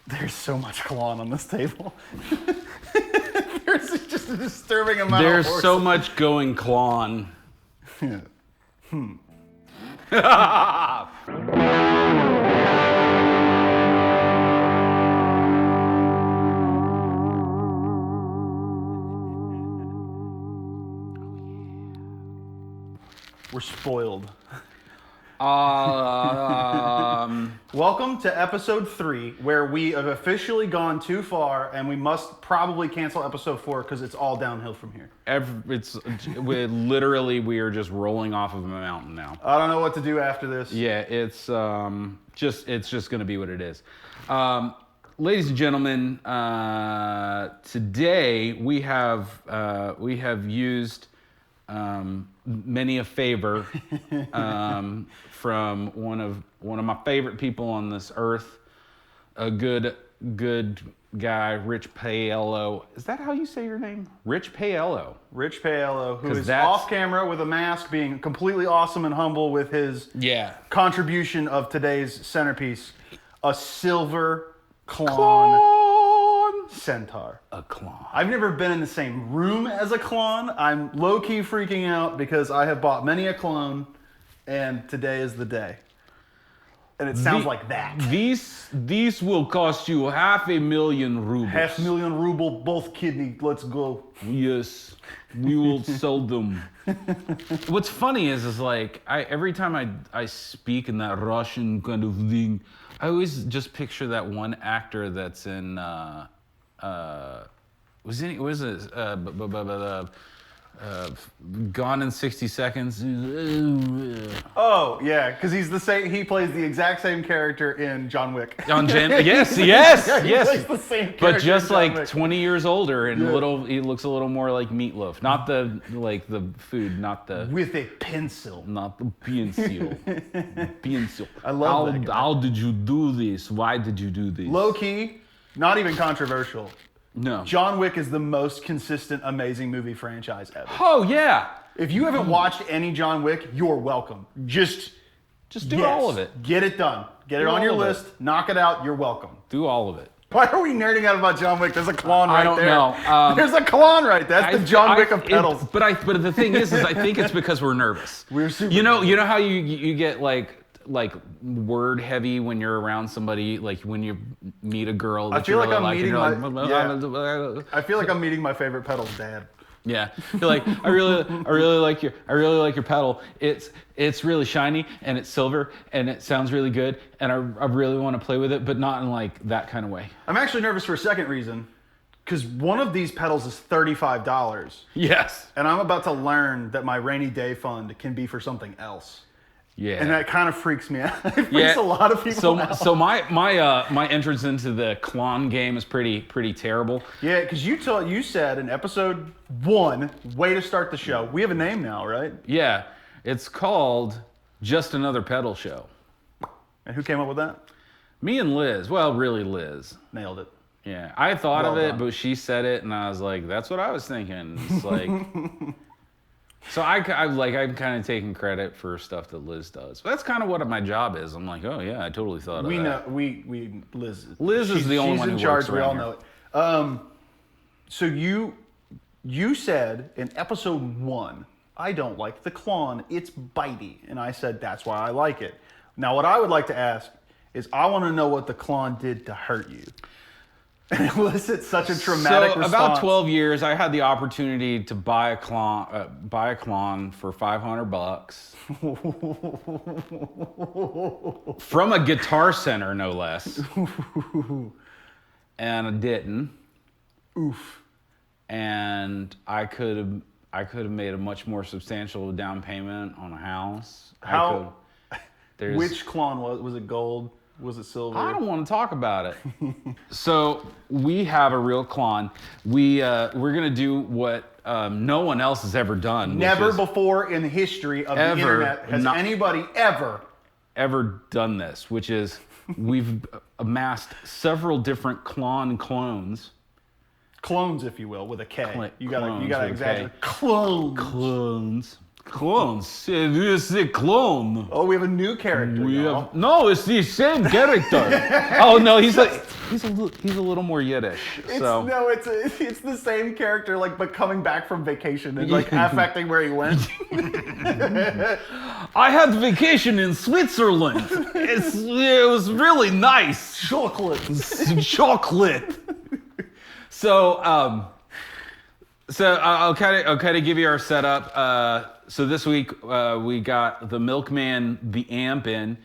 There's so much Klon on this table. There's just a disturbing amount There's of horses. so much going Klon. Yeah. We're spoiled. Welcome to episode 3, where we have officially gone too far, and we must probably cancel episode 4 because it's all downhill from here. We are just rolling off of a mountain now. I don't know what to do after this. Yeah, it's just going to be what it is. Ladies and gentlemen, today we have used many a favor from one of my favorite people on this earth, a good guy, Rich Paello. Is that how you say your name? Rich Paello. Rich Paello, who is off camera with a mask, being completely awesome and humble with his contribution of today's centerpiece, a Silver Klon Centaur. A Klon. I've never been in the same room as a Klon. I'm low-key freaking out because I have bought many a clone, and today is the day. And it sounds like that. These will cost you 500,000 rubles. 500,000 ruble, both kidney. Let's go. Yes, we will sell them. What's funny is like every time I speak in that Russian kind of thing, I always just picture that one actor that's in Gone in 60 Seconds. Oh yeah, because he's the same. He plays the exact same character in John Wick. Yes. He plays the same character But just in John like Wick. 20 years older and he looks a little more like Meatloaf. Not the food, not the with a pencil. Not the pencil. Pencil. I love that guy. How did you do this? Why did you do this? Low key, not even controversial. No. John Wick is the most consistent, amazing movie franchise ever. Oh yeah. If you haven't watched any John Wick, you're welcome. Just do all of it. Get it done. Get it on your list. Knock it out. You're welcome. Do all of it. Why are we nerding out about John Wick? There's a Klon right there. I don't know. There's a Klon right there. That's the John Wick of pedals. But the thing is I think it's because we're nervous. We're super You know how you get like word heavy when you're around somebody, like when you meet a girl that I feel you like really I'm meeting like, I feel like I'm meeting my favorite pedal's dad. Yeah, you're like, I really like your pedal. It's really shiny and it's silver and it sounds really good and I really want to play with it, but not in like that kind of way. I'm actually nervous for a second reason, because one of these pedals is $35. Yes. And I'm about to learn that my rainy day fund can be for something else. Yeah. And that kind of freaks me out. It freaks a lot of people out. So my entrance into the Klon game is pretty terrible. Yeah, because you said in episode 1, way to start the show. We have a name now, right? Yeah, it's called Just Another Pedal Show. And who came up with that? Me and Liz. Well, really Liz. Nailed it. Yeah, I thought Well of it, done. but she said it, and I was like, "That's what I was thinking." It's like, so I'm kind of taking credit for stuff that Liz does. But that's kind of what my job is. I'm like, oh yeah, I totally thought of We that. know Liz. Liz is the only one in who charge. works We all around know it. So you said in episode 1, I don't like the Klon. It's bitey, and I said that's why I like it. Now, what I would like to ask is, I want to know what the Klon did to hurt you. And elicit such a traumatic response. About 12 years, I had the opportunity to buy a Klon for $500 from a Guitar Center, no less. And I didn't. Oof. And I could have made a much more substantial down payment on a house. Which Klon was it? Gold? Was it silver? I don't want to talk about it. So we have a real Klon. We're gonna do what no one else has ever done. Never before in the history of the internet has anybody ever done this, which is we've amassed several different clones. Clones, if you will, with a K. You gotta Clones with a exaggerate. K. Clones. Klones. Clones. It's the clone. Oh, we have a new character. No, it's the same character. Oh no, he's a little more Yiddish. It's the same character, like, but coming back from vacation and like affecting where he went. I had vacation in Switzerland. It was really nice. Chocolate. Chocolate. So I'll kind of give you our setup. So this week we got the Milkman, the amp in,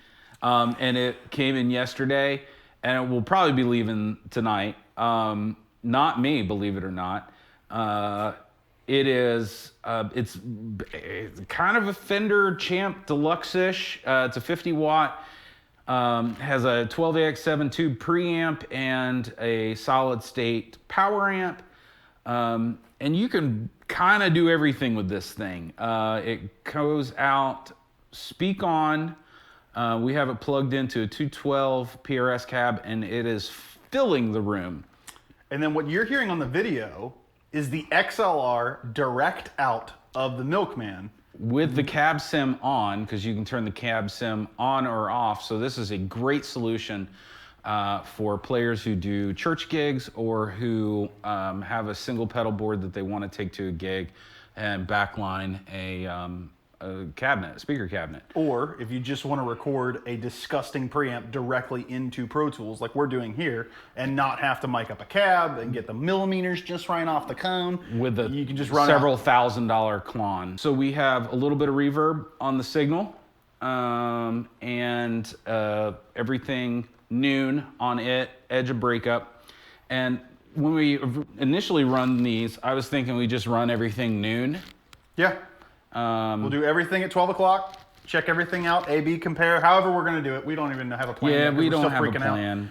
and it came in yesterday, and it will probably be leaving tonight. Not me, believe it or not. It's kind of a Fender Champ Deluxe-ish. It's a 50 watt. Has a 12AX7 tube preamp and a solid state power amp. And you can kind of do everything with this thing. It goes out, speak on. We have it plugged into a 212 PRS cab, and it is filling the room. And then what you're hearing on the video is the XLR direct out of the Milkman. With the cab sim on, because you can turn the cab sim on or off. So this is a great solution for players who do church gigs or who have a single pedal board that they want to take to a gig and backline a cabinet, a speaker cabinet. Or if you just want to record a disgusting preamp directly into Pro Tools like we're doing here and not have to mic up a cab and get the millimeters just right off the cone. With a you can just run several $1,000 Klon. So we have a little bit of reverb on the signal and everything noon on it, edge of breakup. And when we initially run these, I was thinking we just run everything noon. Yeah. We'll do everything at 12 o'clock, check everything out, A/B compare, however we're going to do it. We don't even have a plan. Yeah, we don't have a plan.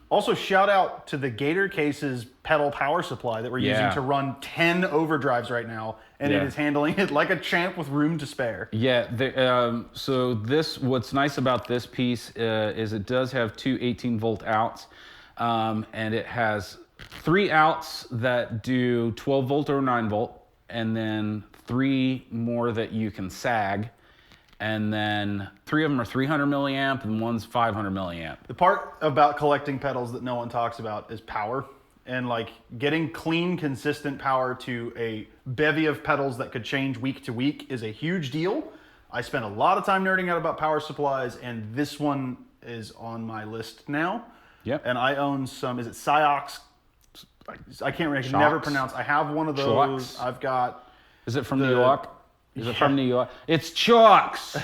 Also, shout out to the Gator Cases pedal power supply that we're using to run 10 overdrives right now, and it is handling it like a champ with room to spare. Yeah, so what's nice about this piece is it does have two 18-volt outs, and it has 3 outs that do 12 volt or 9 volt, and then 3 more that you can sag, and then 3 of them are 300 milliamp and one's 500 milliamp. The part about collecting pedals that no one talks about is power, and like getting clean, consistent power to a bevy of pedals that could change week to week is a huge deal. I spent a lot of time nerding out about power supplies, and this one is on my list now. Yep. And I own some, is it Ciox? I can't remember, I can never pronounce. I have one of those. Ciox. I've got... Is it from New York? Is it from New York? It's Chalks.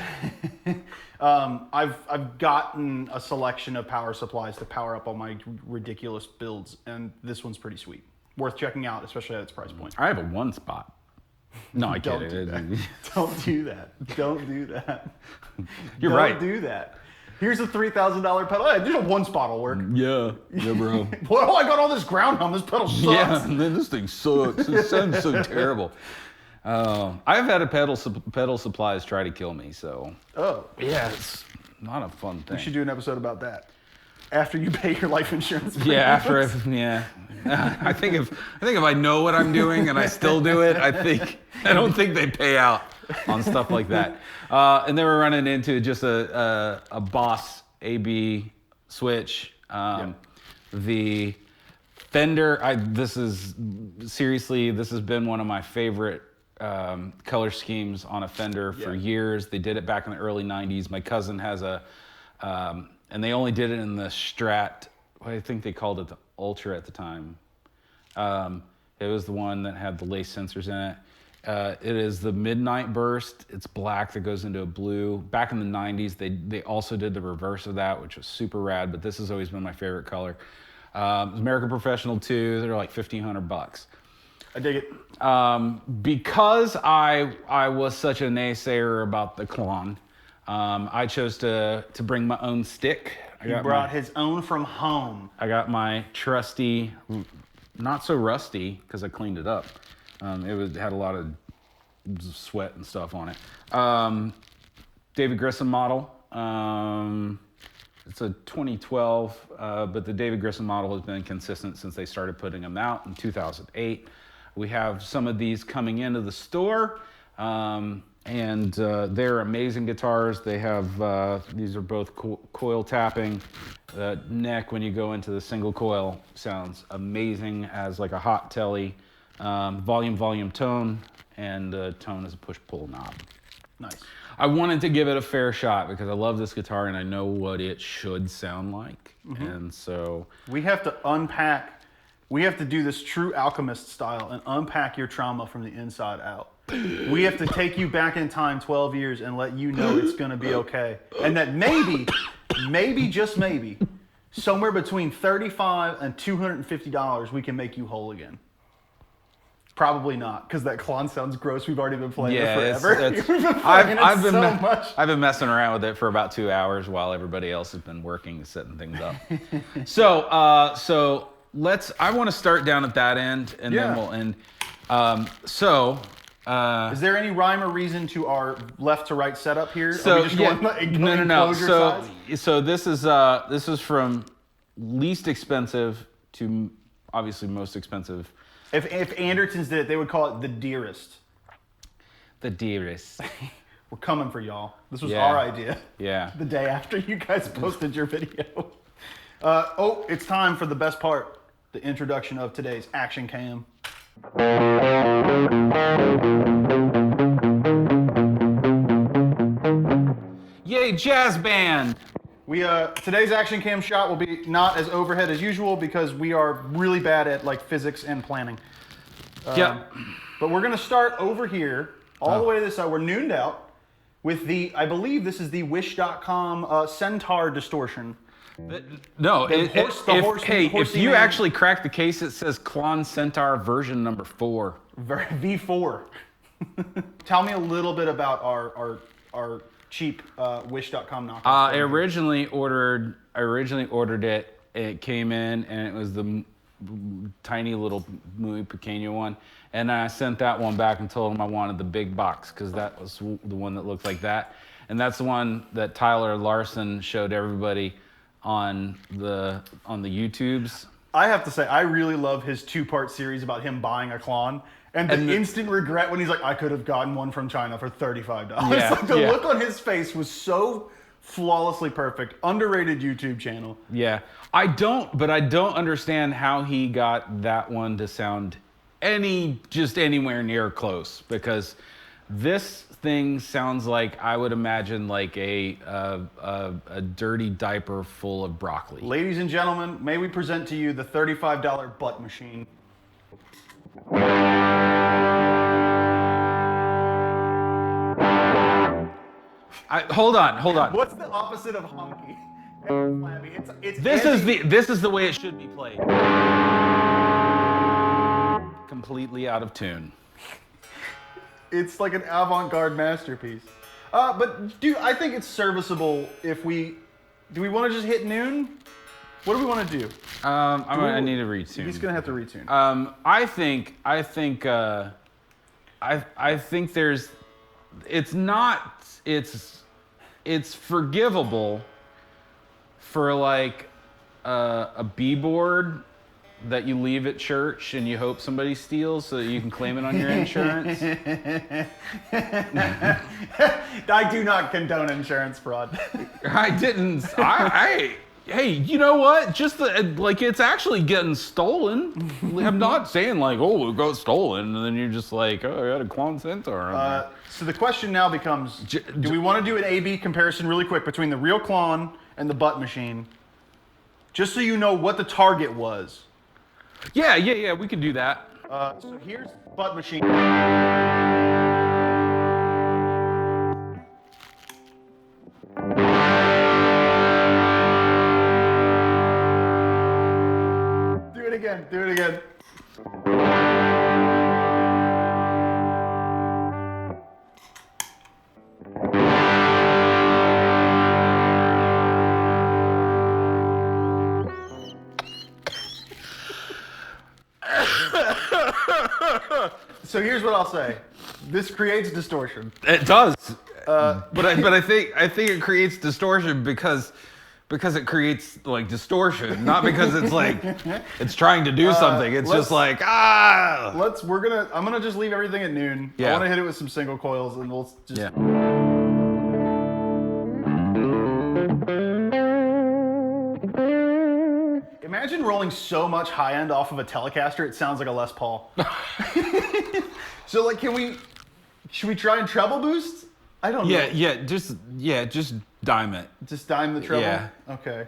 I've gotten a selection of power supplies to power up all my ridiculous builds, and this one's pretty sweet. Worth checking out, especially at its price point. I have a one spot. No, I Don't get do it. that. Don't do that. Don't do that. You're Don't right. do that. Here's a $3,000 pedal. Hey, just a one spot will work. Yeah, bro. What? Oh, I got all this ground on this pedal. Sucks. Yeah, and then this thing sucks. It sounds so terrible. I've had a pedal supplies try to kill me, so. Oh. Yeah, it's not a fun thing. We should do an episode about that. After you pay your life insurance. Yeah, after I think if I know what I'm doing and I still do it, I don't think they pay out on stuff like that. And then we're running into just a Boss AB switch. The Fender. This has been one of my favorite color schemes on a Fender for years. They did it back in the early '90s. My cousin has and they only did it in the Strat. I think they called it the Ultra at the time. It was the one that had the lace sensors in it. It is the Midnight Burst. It's black that goes into a blue. Back in the '90s, they also did the reverse of that, which was super rad, but this has always been my favorite color. American Professional 2, they're like $1,500. I dig it. Because I was such a naysayer about the Klon, I chose to bring my own stick. He brought his own from home. I got my trusty, not so rusty because I cleaned it up. It had a lot of sweat and stuff on it. David Grissom model. It's a 2012, but the David Grissom model has been consistent since they started putting them out in 2008. We have some of these coming into the store. And they're amazing guitars. They have, these are both coil tapping. The neck, when you go into the single coil, sounds amazing as like a hot telly. Volume, tone, and the tone is a push-pull knob. Nice. I wanted to give it a fair shot because I love this guitar and I know what it should sound like. And so... We have to unpack, we have to do this true alchemist style and unpack your trauma from the inside out. We have to take you back in time 12 years and let you know it's going to be okay. And that maybe, just maybe, somewhere between $35 and $250, we can make you whole again. Probably not, because that Klon sounds gross. We've already been playing it forever. I've been messing around with it for about 2 hours while everybody else has been working and setting things up. So I want to start down at that end, and then we'll end. Is there any rhyme or reason to our left to right setup here? So Are we just going no. size? So this is from least expensive to obviously most expensive. If Andertons did it, they would call it the dearest. The dearest. We're coming for y'all. This was our idea. Yeah. The day after you guys posted your video. It's time for the best part, the introduction of today's action cam. Yay, jazz band! Today's action cam shot will be not as overhead as usual because we are really bad at like physics and planning. But we're gonna start over here, all the way to this side. We're nooned out with I believe this is the Wish.com Centaur distortion. If you actually crack the case, it says Klon Centaur version number 4. V4. Tell me a little bit about our cheap Wish.com knockoff. I originally ordered it. It came in and it was the tiny little muy pequeño one, and I sent that one back and told them I wanted the big box because that was the one that looked like that, and that's the one that Tyler Larson showed everybody on the YouTubes. I have to say, I really love his 2-part series about him buying a Klon. And the instant regret when he's like, I could have gotten one from China for $35. Yeah, like the look on his face was so flawlessly perfect. Underrated YouTube channel. Yeah. I don't understand how he got that one to sound anywhere near close, because this thing sounds like, I would imagine, like a dirty diaper full of broccoli. Ladies and gentlemen, may we present to you the $35 butt machine. Hold on. What's the opposite of honky? It's this is the way it should be played. Completely out of tune. It's like an avant-garde masterpiece. But dude, I think it's serviceable if do we want to just hit noon? What do we want to do? I need to retune. He's gonna have to retune. I think there's, it's forgivable for like a B-board that you leave at church and you hope somebody steals so that you can claim it on your insurance. I do not condone insurance fraud. I didn't. Hey, you know what? Just it's actually getting stolen. I'm not saying like, oh, it got stolen, and then you're just like, oh, I got a Klon Centaur. So the question now becomes, do we want to do an A/B comparison really quick between the real Klon and the butt machine? Just so you know what the target was. Yeah, we can do that. So here's butt machine. Do it again. So here's what I'll say. This creates distortion. It does. But I think it creates distortion because Because it creates like distortion, not because it's like it's trying to do something. It's just like I'm gonna just leave everything at noon. Yeah. I want to hit it with some single coils, and we'll just. Yeah. Imagine rolling so much high end off of a Telecaster, it sounds like a Les Paul. So like, should we try and treble boost? I don't know. Just dime it. Just dime the treble? Yeah. Okay.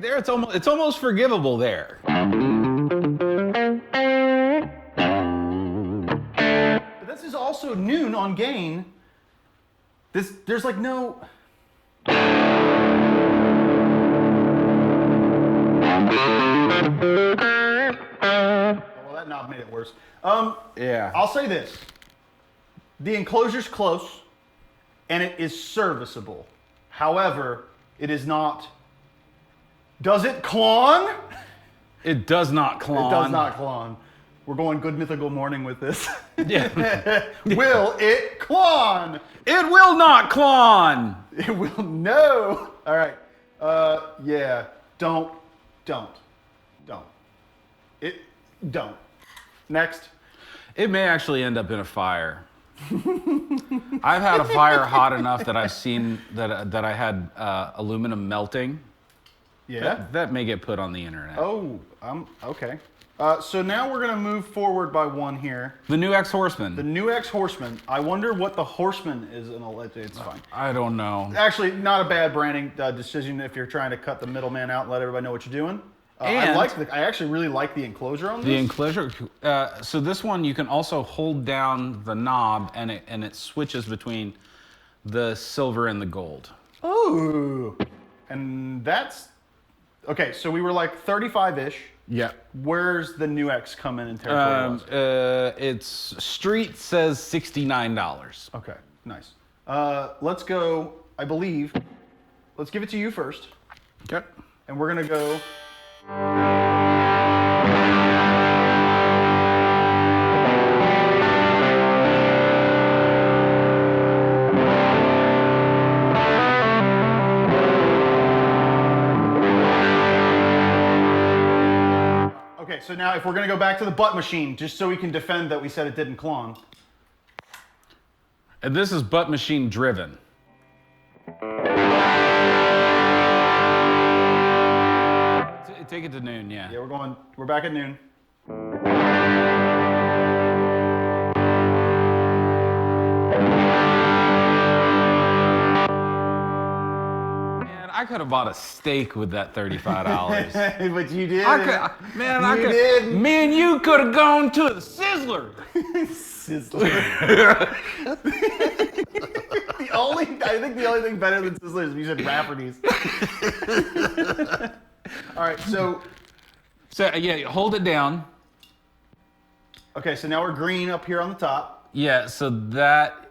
There, it's almost forgivable there. But this is also noon on gain. There's like no... Well, that knob made it worse. Yeah. I'll say this. The enclosure's close, and it is serviceable. However, it is not... Does it Klon? It does not Klon. It does not Klon. We're going good mythical morning with this. Yeah. Will it Klon? It will not Klon. It will no. All right. Yeah. Don't. Don't. Next. It may actually end up in a fire. I've had a fire hot enough that I've seen that I had aluminum melting. Yeah. That may get put on the internet. Oh, okay. So now we're gonna move forward by one here. The Nux Horseman. The Nux Horseman. I wonder what the Horseman is in a. It's fine. I don't know. Actually, not a bad branding decision if you're trying to cut the middleman out and let everybody know what you're doing. I actually really like the enclosure on this. The enclosure. So this one you can also hold down the knob and it switches between the silver and the gold. Ooh, and that's okay. So we were like 35-ish. Yeah. Where's the Nux come in territory? It's street says $69. Okay, nice. Let's go. I believe. Let's give it to you first. Okay. And we're gonna go. Okay, so now if we're gonna go back to the butt machine, just so we can defend that we said it didn't Klon. And this is butt machine driven. Take it to noon, yeah. Yeah, we're back at noon. Man, I could have bought a steak with that $35. But you did. Man, you could have gone to the Sizzler. Sizzler. I think the only thing better than Sizzler is if you said Rafferty's. All right, so yeah, hold it down. Okay, so now we're green up here on the top. Yeah, so that,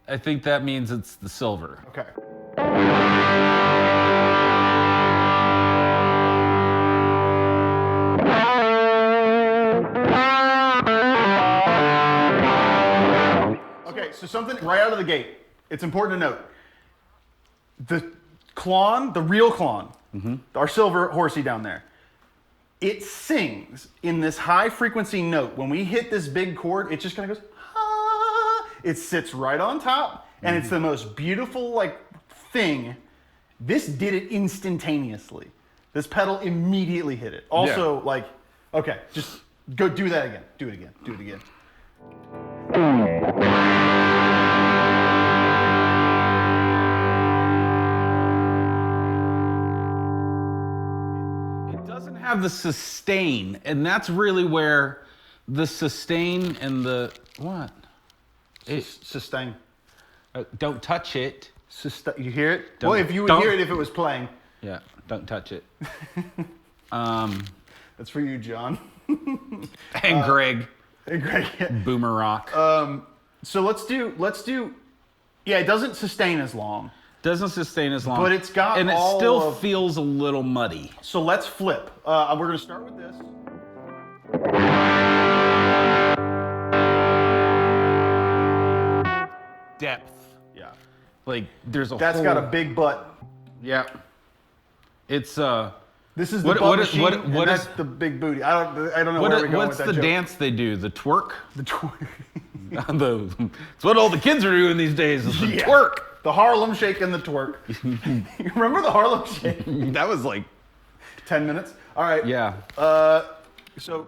I think that means it's the silver. Okay. Okay, so something right out of the gate. It's important to note. The Klon, the real Klon, our silver horsey down there, it sings in this high frequency note. When we hit this big chord, it just kind of goes, ah. It sits right on top, and it's the most beautiful like thing. This did it instantaneously. This pedal immediately hit it. Also, like, okay, just go do that again. Do it again. Do it again. Have the sustain, and that's really where the sustain and the what? Sustain. Don't touch it. You hear it? Don't, well, if you would hear it if it was playing. Yeah, don't touch it. That's for you, John. And Greg. Hey, Greg. Boomer Rock. So let's do. Yeah, it doesn't sustain as long. Doesn't sustain as long. But it's got and it still feels a little muddy. So let's flip. We're going to start with this. Depth. Yeah. Like there's a That's whole... got a big butt. Yeah. It's This is the What- butt what- machine, what- and what that's is- the big booty. I don't know where we're going what's with the that joke. dance they do? The twerk? The twerk. It's what all the kids are doing these days. Is the Yeah. twerk. The Harlem Shake and the twerk. You remember the Harlem Shake? That was like 10 minutes. All right. yeah. So.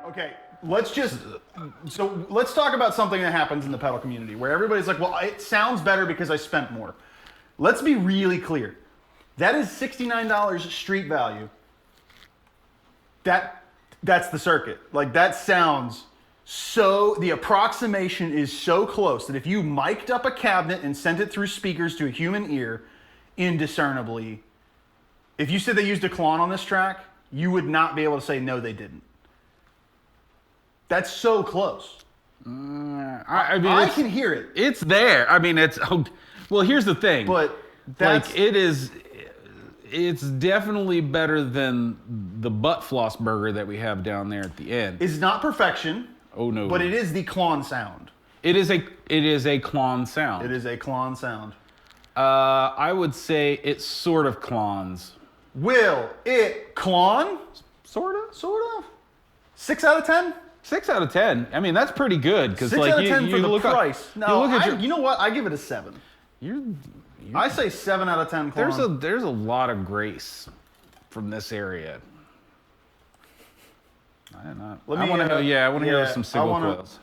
Okay, let's talk about something that happens in the pedal community where everybody's like, well, it sounds better because I spent more. Let's be really clear. That is $69 street value. That's the circuit. Like that sounds so, the approximation is so close that if you mic'd up a cabinet and sent it through speakers to a human ear, indiscernibly, if you said they used a Klon on this track, you would not be able to say no, they didn't. That's so close. I mean, I can hear it. It's there. I mean, well, here's the thing. But that's, like it's definitely better than the butt floss burger that we have down there at the end. it's not perfection, Oh no. but it is the Klon sound. It is a Klon sound. It is a Klon sound. I would say it's sort of Klons. Will it Klon? Sort of. Sort of. 6 out of 10? 6 out of 10. I mean, that's pretty good because 6 like out of 10 you for the look price. Up, No, you look at you know what? I give it a 7. I say 7 out of 10 Klon. There's a lot of grace from this area. I don't know. I want to hear some single coils.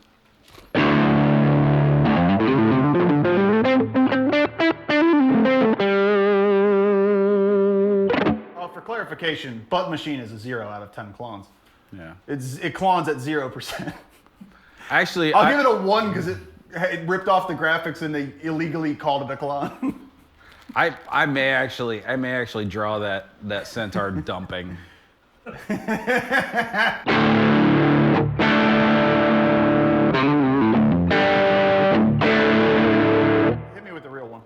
Oh, for clarification, Butt Machine is a 0 out of 10 Klons. Yeah. It Klons at 0%. Actually, I'll give it a 1 because it ripped off the graphics and they illegally called it a Klon. I may actually draw that Centaur dumping. Hit me with the real one.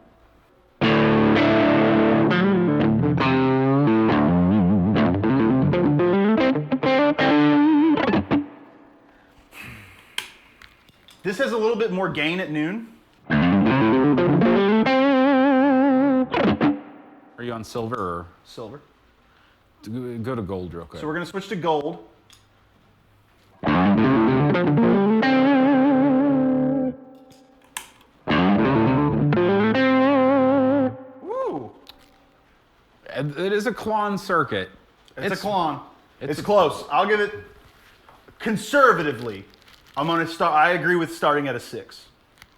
This has a little bit more gain at noon. Are you on silver or Silver. go to gold real quick? So we're going to switch to gold. Woo! It is a Klon circuit. It's a Klon. It's close. I'll give it conservatively. I agree with starting at a 6.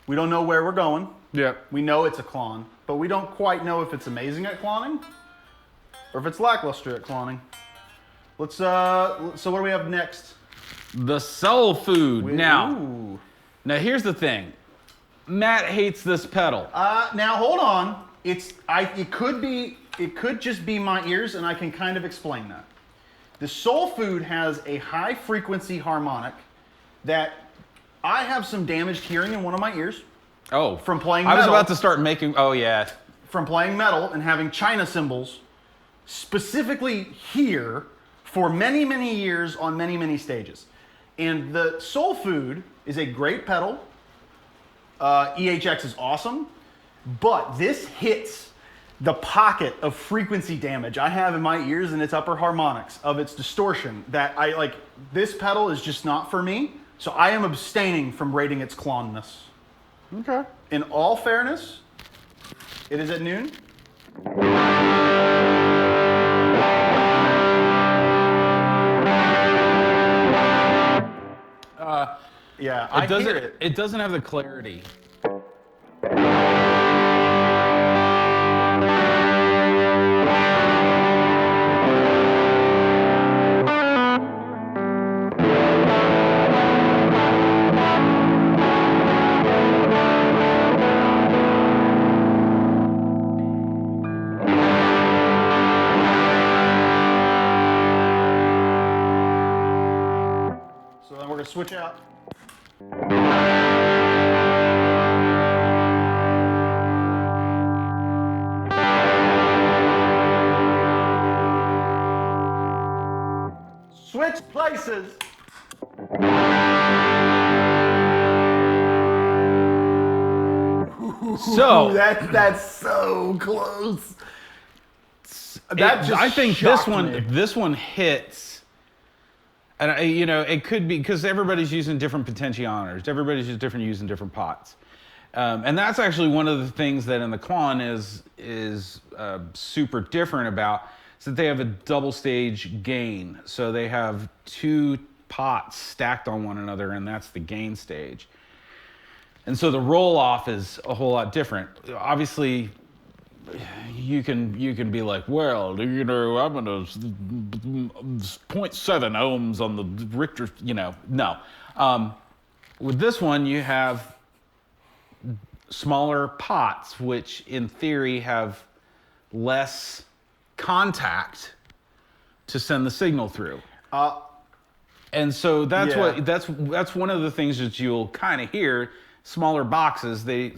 We don't know where we're going. Yeah. We know it's a Klon, but we don't quite know if it's amazing at cloning or if it's lackluster at cloning. Let's so what do we have next? The Soul Food. Now Ooh. here's the thing. Matt hates this pedal. Now hold on. It could just be my ears, and I can kind of explain that. The Soul Food has a high frequency harmonic that I have some damaged hearing in one of my ears Oh, from playing I was metal. about to start making. Oh yeah. From playing metal and having China cymbals specifically here for many, many years on many, many stages. And the Soul Food is a great pedal. EHX is awesome, but this hits the pocket of frequency damage I have in my ears and its upper harmonics of its distortion that I like. This pedal is just not for me, so I am abstaining from rating its clonness. Okay. In all fairness, it is at noon. Yeah, I hear it. It doesn't have the clarity. So then we're gonna switch out. Switch places. So Ooh, that's so close. I think shocked me. this one hits, and it could be because everybody's using different potentiometers. Everybody's using different pots, and that's actually one of the things that in the Klon is super different about. Is that they have a double stage gain, so they have two pots stacked on one another, and that's the gain stage. And so the roll off is a whole lot different. Obviously, you can be like, well, I'm gonna 0.7 ohms on the Richter, no. With this one, you have smaller pots, which in theory have less contact to send the signal through. And so that's one of the things that you'll kind of hear. Smaller boxes, they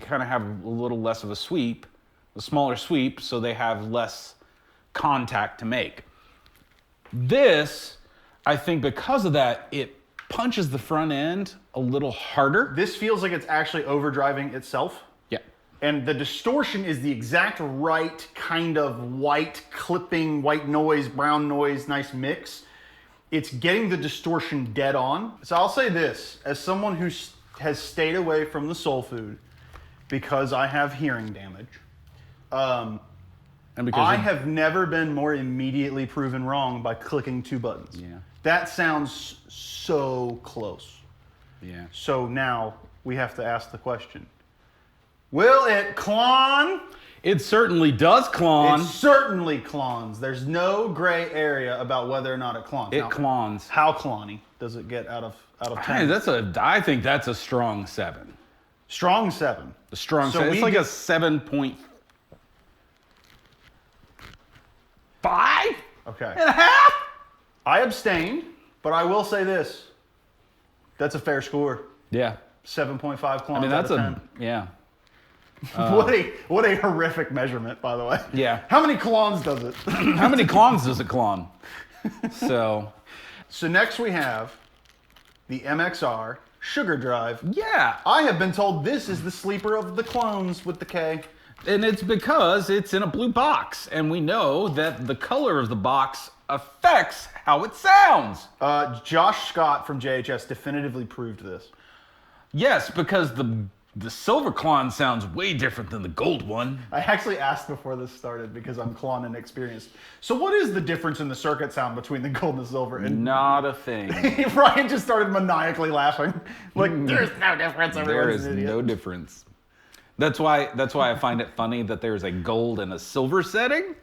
kind of have a little less of a sweep, a smaller sweep, so they have less contact to make. This, I think because of that, it punches the front end a little harder. This feels like it's actually overdriving itself. Yeah. And the distortion is the exact right kind of white clipping, white noise, brown noise, nice mix. It's getting the distortion dead on. So I'll say this, as someone who has stayed away from the Soul Food because I have hearing damage, and because I have never been more immediately proven wrong by clicking two buttons. Yeah. That sounds so close. Yeah. So now we have to ask the question, will it clon? It certainly does clon. It certainly clones. There's no gray area about whether or not it clones. It clones. How clonny does it get out of 10? I think that's a strong 7. Strong 7. A strong 7. It's like a 7.5. Okay. And a half? I abstained, but I will say this. That's a fair score. Yeah. 7.5 clones. I mean, that's out of 10. yeah. What a horrific measurement, by the way. Yeah. How many clones does it? How many clones does it clone? So next we have the MXR Sugardrive. Yeah. I have been told this is the sleeper of the clones with the K. And it's because it's in a blue box, and we know that the color of the box affects how it sounds. Josh Scott from JHS definitively proved this. Yes, because the Silver Klon sounds way different than the gold one. I actually asked before this started because I'm Klon inexperienced. So what is the difference in the circuit sound between the gold and the silver? And not a thing. Ryan just started maniacally laughing. Like, there's no difference. There is no difference. That's why I find it funny that there's a gold and a silver setting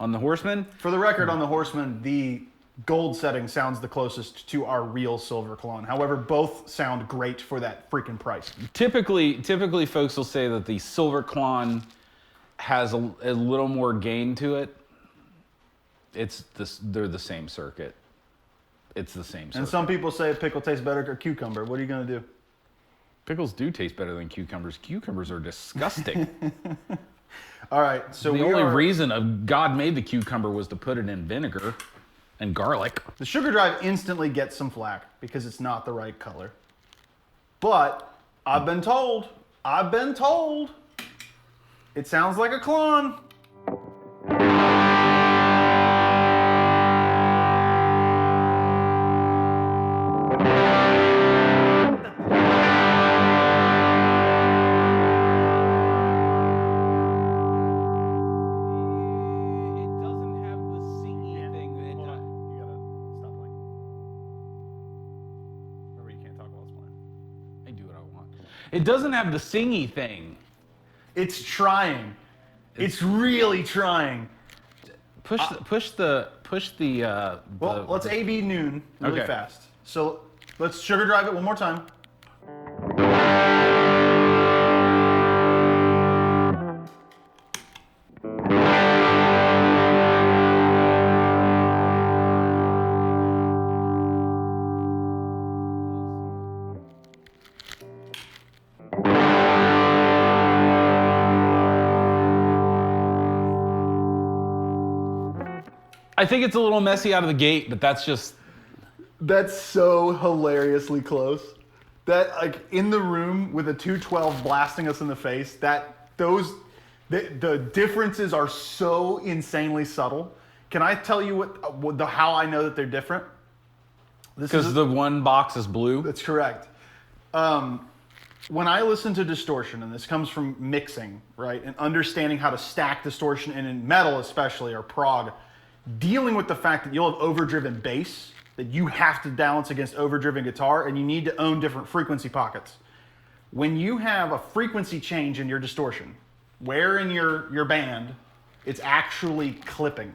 on the Horseman. For the record, on the Horseman, the gold setting sounds the closest to our real Silver Klon. However, both sound great for that freaking price. Typically, folks will say that the Silver Klon has a little more gain to it. They're the same circuit. It's the same circuit. And some people say pickle tastes better than cucumber. What are you going to do? Pickles do taste better than cucumbers. Cucumbers are disgusting. All right, so the only reason God made the cucumber was to put it in vinegar and garlic. The Sugardrive instantly gets some flack because it's not the right color. But I've been told, it sounds like a Klon. It doesn't have the singy thing. It's trying. It's really trying. Push the. Well, let's A/B noon really fast. So let's Sugardrive it one more time. I think it's a little messy out of the gate, but that's just... That's so hilariously close. That, like, in the room with a 212 blasting us in the face, the differences are so insanely subtle. Can I tell you how I know that they're different? Because the one box is blue? That's correct. When I listen to distortion, and this comes from mixing, right, and understanding how to stack distortion, and in metal especially, or prog, dealing with the fact that you'll have overdriven bass, that you have to balance against overdriven guitar, and you need to own different frequency pockets. When you have a frequency change in your distortion, where in your band it's actually clipping,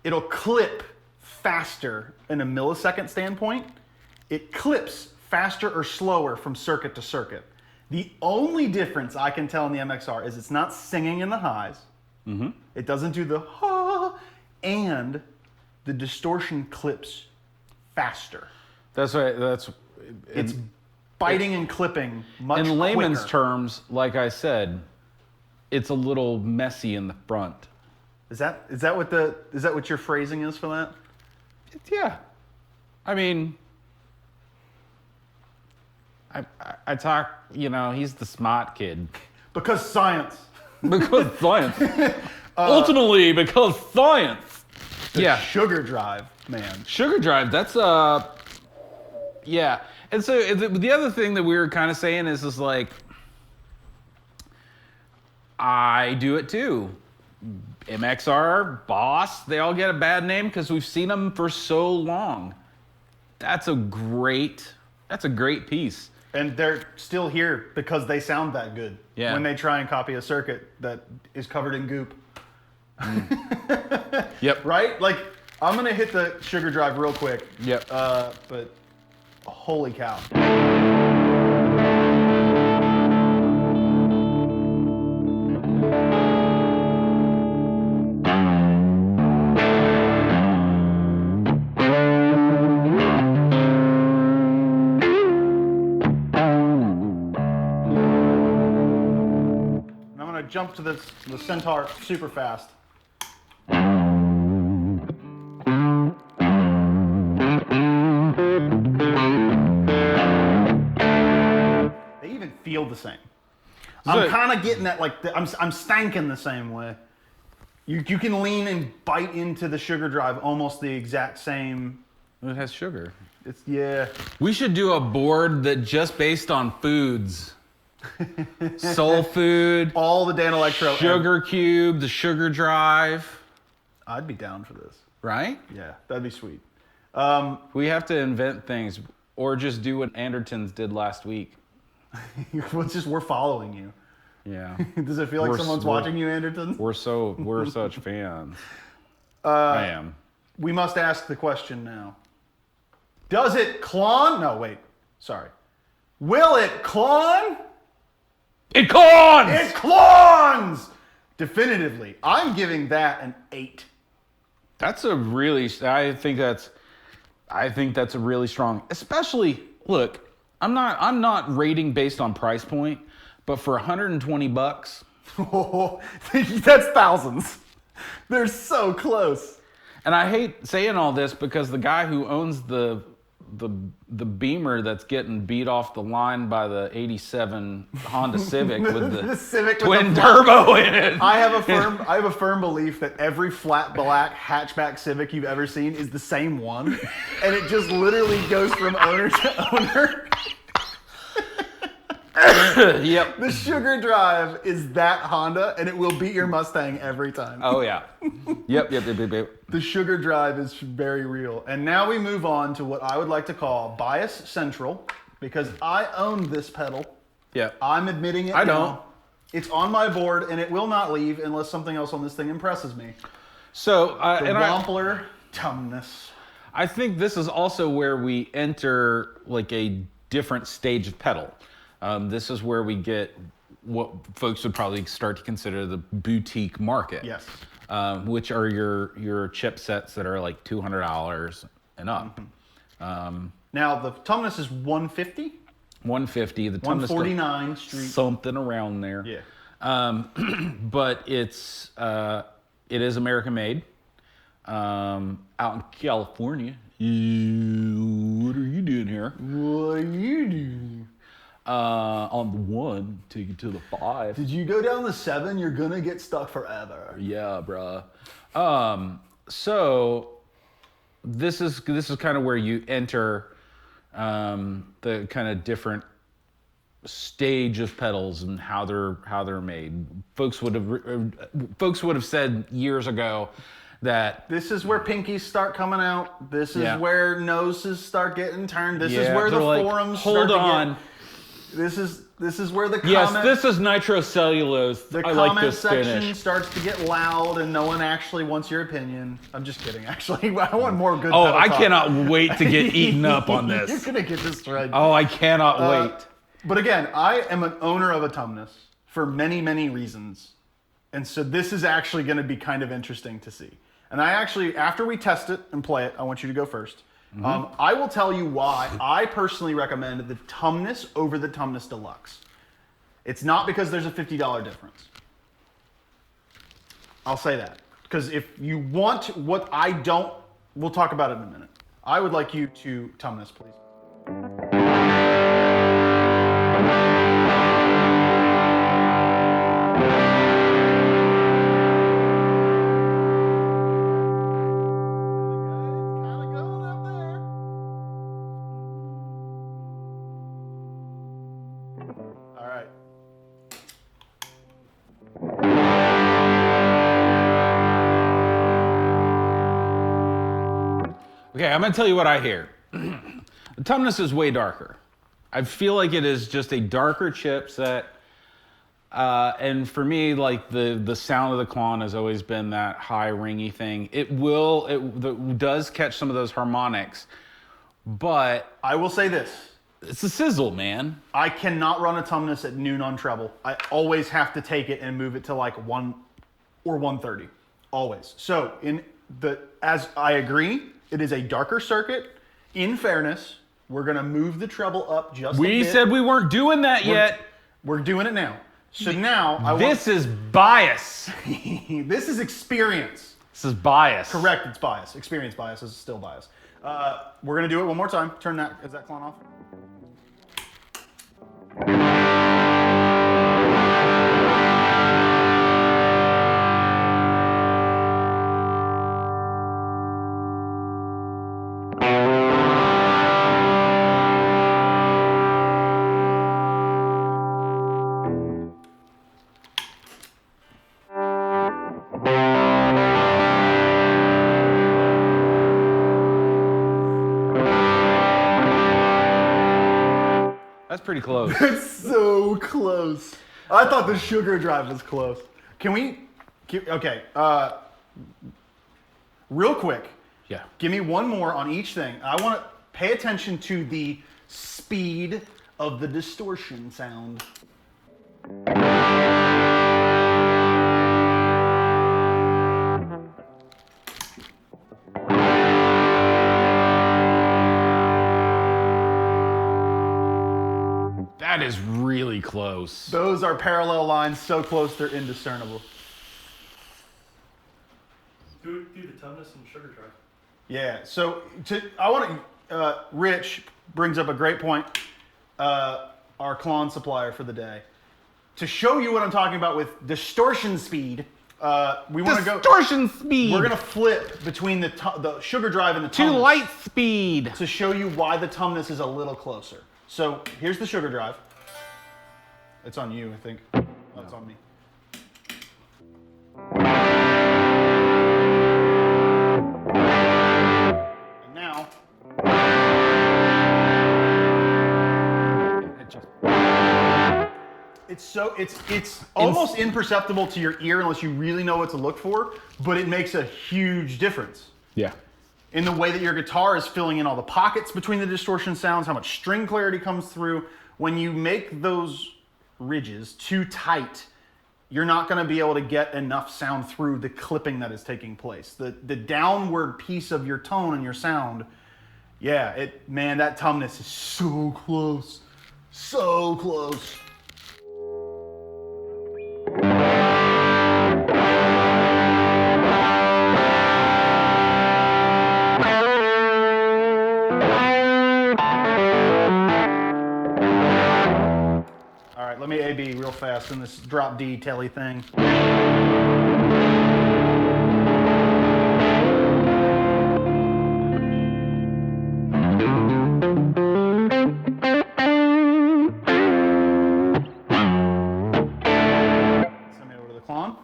it'll clip faster in a millisecond standpoint. It clips faster or slower from circuit to circuit. The only difference I can tell in the MXR is it's not singing in the highs. Mm-hmm. It doesn't do the ha, and the distortion clips faster. That's right. It's biting and clipping much quicker. In layman's terms, like I said, it's a little messy in the front. Is that what your phrasing is for that? Yeah. I mean, I talk, he's the smart kid. Because science. Because science. Ultimately, because science. The Sugardrive, man. Sugardrive, that's yeah. And so the other thing that we were kind of saying is like, I do it too. MXR, Boss, they all get a bad name because we've seen them for so long. That's a great piece. And they're still here because they sound that good. Yeah. When they try and copy a circuit that is covered in goop. Yep. Right? Like, I'm going to hit the Sugardrive real quick. Yep. But holy cow. Jump to the Centaur super fast. They even feel the same. I'm kind of getting that, like, I'm stanking the same way. You can lean and bite into the Sugardrive almost the exact same. It has sugar. Yeah. We should do a board that just based on foods. Soul Food, all the Dan Electro, Sugar Cube, the Sugardrive. I'd be down for this. Right? Yeah, that'd be sweet. We have to invent things, or just do what Andertons did last week. We're following you. Yeah. Does it feel like someone's watching you, Andertons? We're such fans. I am. We must ask the question now. Does it clon? No, wait. Sorry. Will it clon? It clones! It clones! Definitively. I'm giving that an 8. I think that's a really strong, especially, look, I'm not rating based on price point, but for $120. Oh, that's thousands. They're so close. And I hate saying all this because the guy who owns the Beamer that's getting beat off the line by the '87 Honda Civic with the Civic twin with turbo in it. I have a firm belief that every flat black hatchback Civic you've ever seen is the same one, and it just literally goes from owner to owner. Yep. The Sugardrive is that Honda, and it will beat your Mustang every time. Oh yeah. Yep. The Sugardrive is very real. And now we move on to what I would like to call Bias Central, because I own this pedal. Yeah. I'm admitting it. I don't. It's on my board, and it will not leave unless something else on this thing impresses me. So the Wampler Tumnus. I think this is also where we enter like a different stage of pedal. This is where we get what folks would probably start to consider the boutique market. Yes. Which are your chipsets that are like $200 and up. Mm-hmm. Now the Tumnus is $150. $150. The Tumnus 149 Street. Something around there. Yeah. But it is American made. out in California. What are you doing here? What are you doing? On the 1, take it to the 5. Did you go down the 7? You're gonna get stuck forever. Yeah, bruh. So this is kind of where you enter the kind of different stage of pedals and how they're made. Folks would have said years ago that this is where pinkies start coming out. This is where noses start getting turned. This is where the forums hold start on. to get... This is where the yes, this is nitrocellulose. The I comment like this section finish. starts to get loud, and no one actually wants your opinion. I'm just kidding. Actually, I want more good. Oh, pedal I talk. cannot wait to get eaten up on You're this. gonna get destroyed. Oh, I cannot wait. But again, I am an owner of a Tumnus for many, many reasons, and so this is actually going to be kind of interesting to see. And I actually, after we test it and play it, I want you to go first. I will tell you why I personally recommend the Tumnus over the Tumnus Deluxe. It's not because there's a $50 difference. I'll say that. Because if you want what I don't, we'll talk about it in a minute. I would like you to Tumnus, please. Okay, I'm gonna tell you what I hear. The Tumnus is way darker. I feel like it is just a darker chipset. And for me, like the sound of the Klon has always been that high ringy thing. It does catch some of those harmonics, but I will say this. It's a sizzle, man. I cannot run a Tumnus at noon on treble. I always have to take it and move it to like 1 or 130. Always. So as I agree, it is a darker circuit. In fairness, we're gonna move the treble up just a bit. We said we weren't doing that yet. We're doing it now. So now this is bias. This is experience. This is bias. Correct, it's bias. Experience bias is still bias. We're gonna do it one more time. Is that Klon off? That's pretty close. It's so close. I thought the Sugardrive was close. Okay, real quick. Yeah. Give me one more on each thing. I want to pay attention to the speed of the distortion sound. That is really close. Those are parallel lines so close they're indiscernible. Do the Tumnus and Sugardrive. Yeah, so Rich brings up a great point, our Klon supplier for the day. To show you what I'm talking about with distortion speed, we want to go... Distortion speed! We're going to flip between the Sugardrive and the Tumnus. To light speed! To show you why the Tumnus is a little closer. So here's the Sugardrive. It's on you, I think. Oh, it's on me. And now... It's almost imperceptible to your ear unless you really know what to look for, but it makes a huge difference. Yeah. In the way that your guitar is filling in all the pockets between the distortion sounds, how much string clarity comes through. When you make those ridges too tight, you're not going to be able to get enough sound through the clipping that is taking place. The downward piece of your tone and your sound, yeah, man, that Tumnus is so close. So close. right, let me A-B real fast in this drop D telly thing. Send me over to the Klon.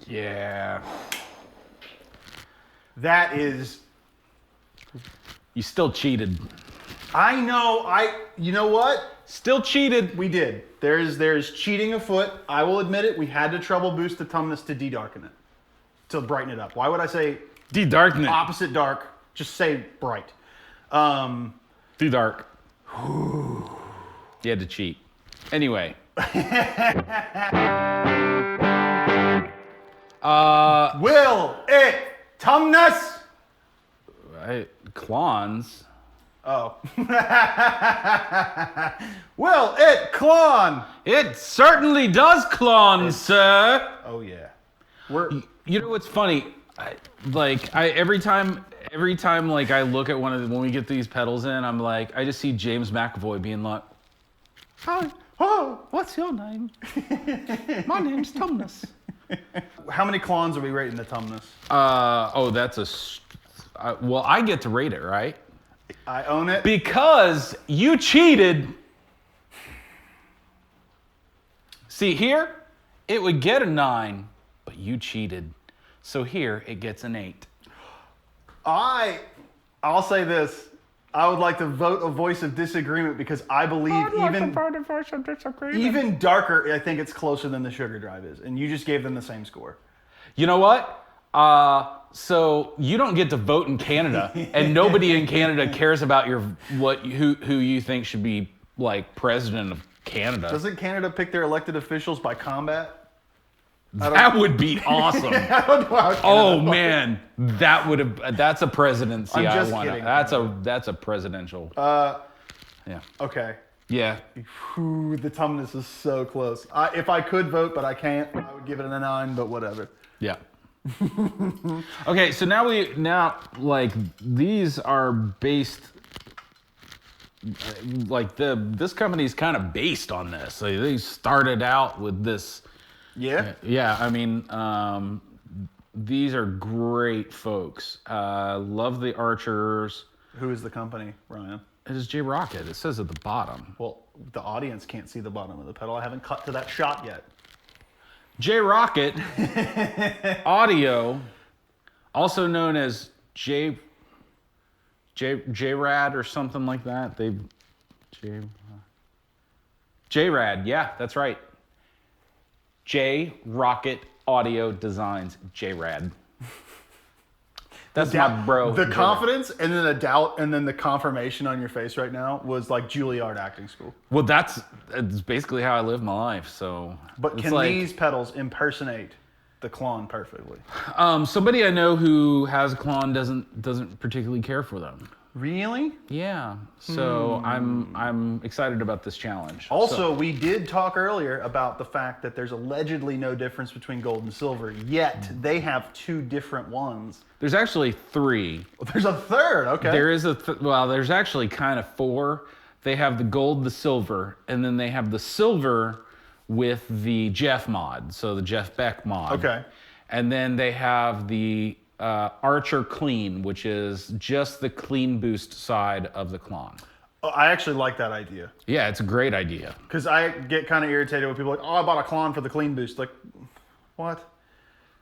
Yeah. That is, You still cheated. I know, you know what? Still cheated. We did. There is cheating afoot. I will admit it. We had to treble boost the Tumnus to de-darken it, to brighten it up. Why would I say De-darken it. opposite dark? Just say bright. De-dark. You had to cheat. Anyway. Will it Tumnus? Klons. Oh. Will it Klon? It certainly does clone, sir. Oh yeah. You know what's funny? Every time like I look at when we get these pedals in, I'm like, I just see James McAvoy being like, "Hi, what's your name? My name's Tumnus." How many Klons are we rating the Tumnus? Well, I get to rate it, right? I own it. Because you cheated. See here, it would get a 9, but you cheated. So here it gets an 8. I'll say this. I would like to vote a voice of disagreement because I believe even darker, I think it's closer than the Sugardrive is. And you just gave them the same score. You know what? So you don't get to vote in Canada, and nobody in Canada cares about who you think should be like president of Canada. Doesn't Canada pick their elected officials by combat? That would be awesome. I don't know how Oh man, that's a presidency. I'm just I want. kidding. That's a presidential. Yeah. Okay. Yeah. Whew, the Tumnus is so close. If I could vote, but I can't, I would give it a 9, but whatever. Yeah. Okay, so now these are based this company's kind of based on this. Like, they started out with this. Yeah? Yeah, I mean, these are great folks. Love the Archers. Who is the company, Ryan? It is J Rockett. It says at the bottom. Well, the audience can't see the bottom of the pedal. I haven't cut to that shot yet. J Rockett Audio, also known as J Rad or something like that. J Rad, yeah, that's right. J Rockett Audio Designs, J Rad. That's my bro. The confidence and then the doubt and then the confirmation on your face right now was like Juilliard acting school. Well, it's basically how I live my life. So, but it's can like, these pedals impersonate the Klon perfectly? Somebody I know who has a Klon doesn't particularly care for them. Really? Yeah. So I'm excited about this challenge. Also, we did talk earlier about the fact that there's allegedly no difference between gold and silver, yet they have 2 different ones. There's actually 3. There's a third, okay. There is there's actually kind of 4. They have the gold, the silver, and then they have the silver with the Jeff mod, so the Jeff Beck mod. Okay. And then they have the Archer Clean, which is just the clean boost side of the Klon. Oh, I actually like that idea. Yeah, it's a great idea. Because I get kind of irritated when people are like, oh, I bought a Klon for the clean boost. Like, what?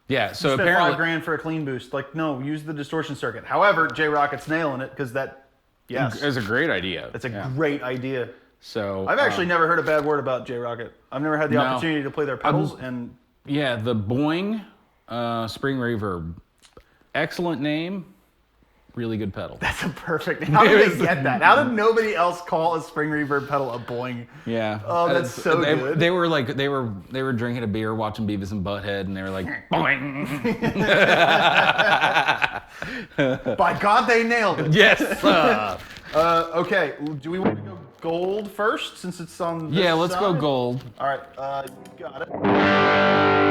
Yeah, so You spent apparently $5,000 for a clean boost. Like, no, use the distortion circuit. However, J Rockett's nailing it because yes, it's a great idea. it's a great idea. So I've actually never heard a bad word about J Rockett. I've never had the No. opportunity to play their pedals, and yeah, the Boing Spring Reverb, excellent name, really good pedal. that's a perfect. How did they get that? How did nobody else call a spring reverb pedal a boing? Yeah. Oh, that's so good. They were drinking a beer, watching Beavis and Butthead, and they were like, boing. By God, they nailed it. Yes. Okay, do we want to go gold first since it's on this Yeah, let's go side? gold. All right, you got it.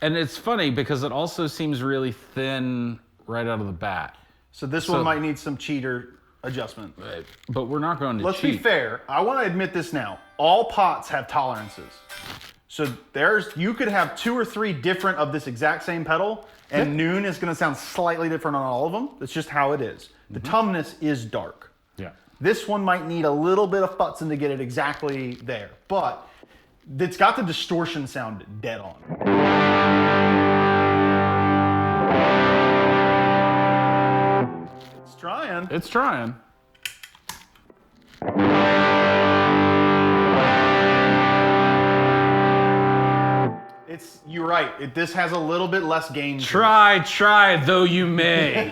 And it's funny because it also seems really thin right out of the bat. So this one might need some cheater adjustment. Right. But we're not going to Let's cheat. be fair. I want to admit this now. All pots have tolerances. So you could have 2 or 3 different of this exact same pedal, and noon is going to sound slightly different on all of them. That's just how it is. The Tumnus is dark. Yeah. This one might need a little bit of futzing to get it exactly there, but it's got the distortion sound dead on. It's trying. It's trying. You're right. This has a little bit less gain. to it. Try, though you may.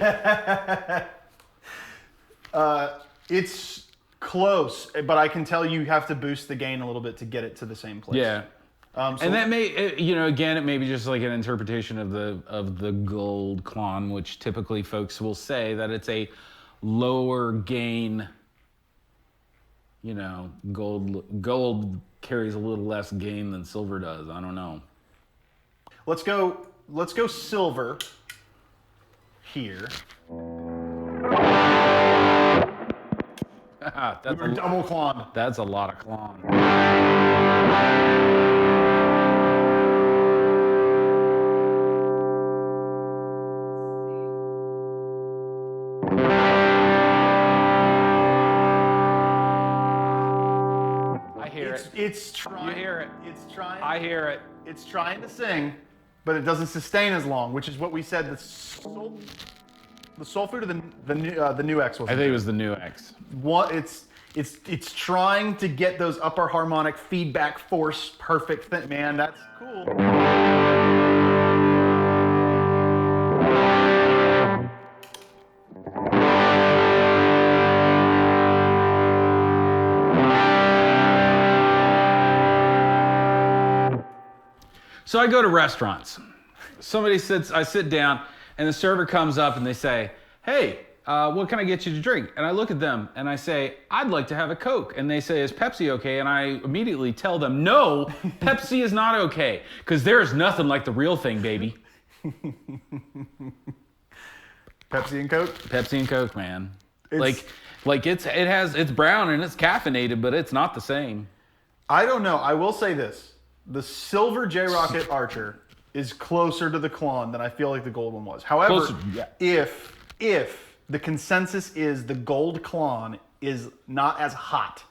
It's close, but I can tell you have to boost the gain a little bit to get it to the same place. Yeah. So And that may, again, it may be just like an interpretation of the gold Klon, which typically folks will say that it's a lower gain. Gold carries a little less gain than silver does. I don't know. let's go silver here. We're double Klon. That's a lot of Klon. I hear it. It's trying. You hear it. It's trying. I hear it. It's trying to sing, but it doesn't sustain as long, which is what we said. The soul food or the new X was. I think it was the new X. What it's trying to get those upper harmonic feedback force perfect thing. Man, that's cool. So I go to restaurants. I sit down, and the server comes up and they say, "Hey, what can I get you to drink?" And I look at them and I say, "I'd like to have a Coke." And they say, "Is Pepsi okay?" And I immediately tell them, "No, Pepsi is not okay, because there is nothing like the real thing, baby." Pepsi and Coke. Pepsi and Coke, man. It's- It's brown and it's caffeinated, but it's not the same. I don't know. I will say this: the silver J Rockett Archer is closer to the Klon than I feel like the gold one was. However, Closer, yeah. if the consensus is the gold Klon is not as hot,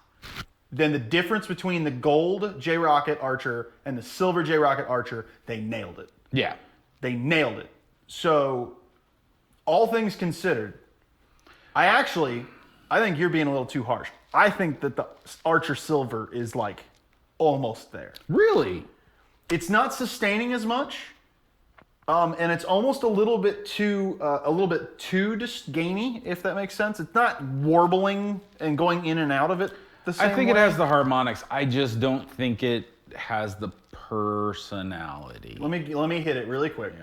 then the difference between the gold J Rockett Archer and the silver J Rockett Archer, they nailed it. Yeah. They nailed it. So, all things considered, I think you're being a little too harsh. I think that the Archer Silver is like almost there. Really? It's not sustaining as much, and it's almost a little bit too just gainy, if that makes sense. It's not warbling and going in and out of it the same I think way. it has the harmonics. I just don't think it has the personality. Let me hit it really quick.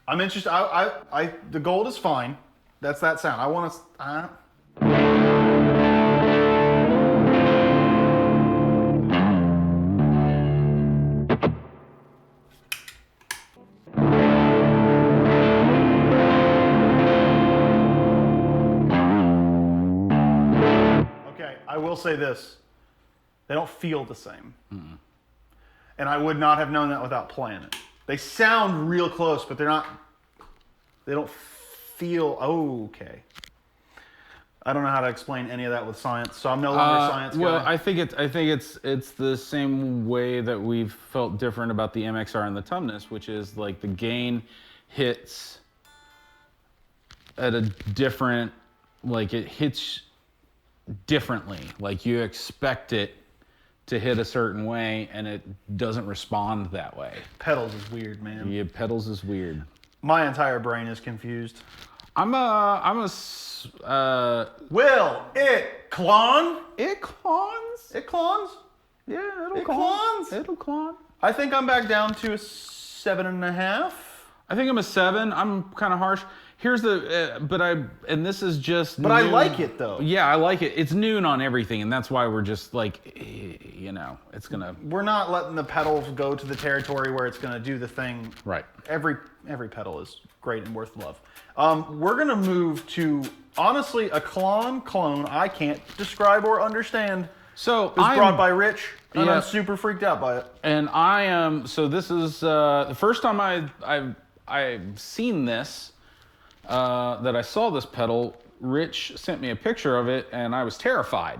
I'm interested. The gold is fine. That's that sound. I want to. Okay, I will say this. They don't feel the same. And I would not have known that without playing it. They sound real close, but they don't feel okay. I don't know how to explain any of that with science, so I'm no longer a science guy. Well, I think it's the same way that we've felt different about the MXR and the Tumnus, which is like the gain hits at a different, like it hits differently. Like you expect it to hit a certain way, and it doesn't respond that way. Pedals is weird, man. Yeah, pedals is weird. My entire brain is confused. Will it clon? It clones. It clons? Yeah, it'll It clon. clones? It'll clon. I think I'm back down to a 7.5. I think I'm a 7. I'm kind of harsh. Here's the, and this is just. But noon. I like it though. Yeah, I like it. It's noon on everything, and that's why we're just like, it's gonna. We're not letting the pedals go to the territory where it's gonna do the thing. Right. Every pedal is great and worth love. We're gonna move to honestly a Klon clone I can't describe or understand. So It was brought by Rich, and I'm super freaked out by it. And I am. So this is the first time I've seen this. That I saw this pedal, Rich sent me a picture of it, and I was terrified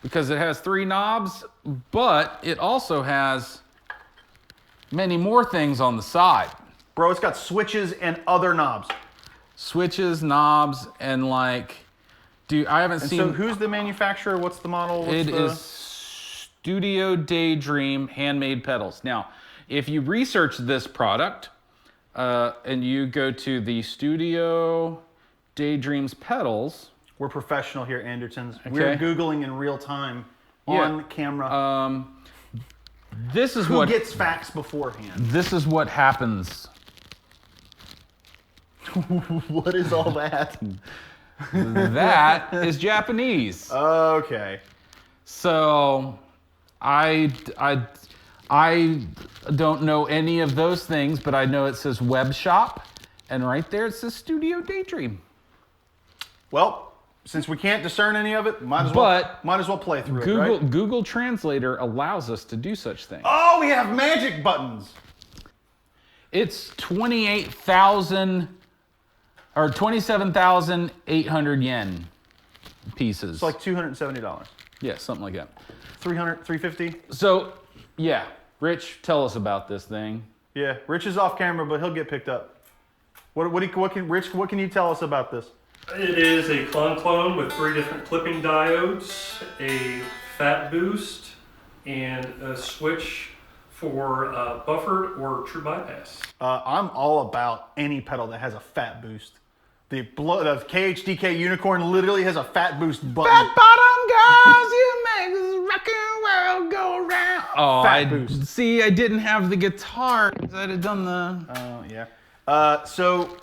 because it has 3 knobs, but it also has many more things on the side. Bro, it's got switches and other knobs. Switches, knobs, and like, I haven't seen. So who's the manufacturer? What's the model? It is Studio Daydream handmade pedals. Now, if you research this product, and you go to the Studio Daydreams pedals. We're professional here, Andertons. Okay. We're Googling in real time on camera. This is Who gets facts beforehand? This is what happens. What is all that? That is Japanese. Okay. So I don't know any of those things, but I know it says web shop, and right there it says Studio Daydream. Well, since we can't discern any of it, might as well play through it, right? Google Translator allows us to do such things. Oh, we have magic buttons. It's 28,000 or 27,800 yen pieces. It's like $270. Yeah, something like that. 300, 350. So, yeah, Rich, tell us about this thing. Yeah, Rich is off camera, but he'll get picked up. What can you tell us about this? It is a Klon clone with 3 different clipping diodes, a fat boost, and a switch for buffered or true bypass. I'm all about any pedal that has a fat boost. The KHDK Unicorn literally has a fat boost button. Fat bottom girls, you make this rockin' world go round. Oh, Fat boost. See, I didn't have the guitar. I'd have done the. Oh, yeah. So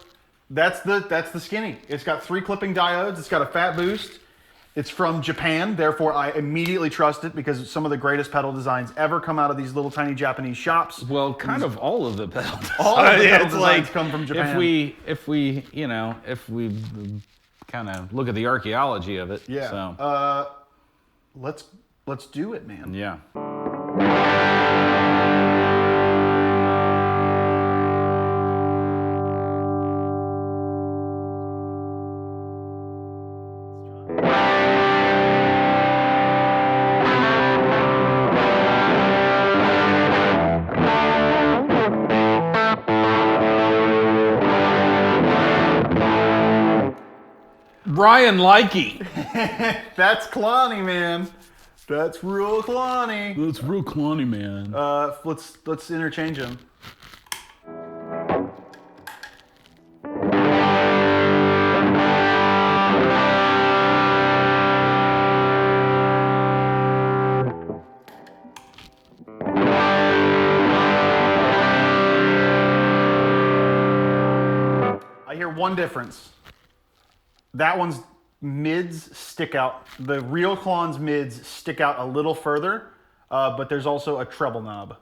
that's the skinny. It's got 3 clipping diodes. It's got a fat boost. It's from Japan, therefore I immediately trust it because some of the greatest pedal designs ever come out of these little tiny Japanese shops. Well, kind of all of the pedal designs. All of the pedal designs come from Japan. If we kind of look at the archaeology of it. Yeah. So. Let's do it, man. Yeah. Brian Likey. That's Clonny, man. That's real Clonny. That's real Clonny, man. Let's interchange them. I hear one difference. That one's mids stick out. The real Klon's mids stick out a little further, but there's also a treble knob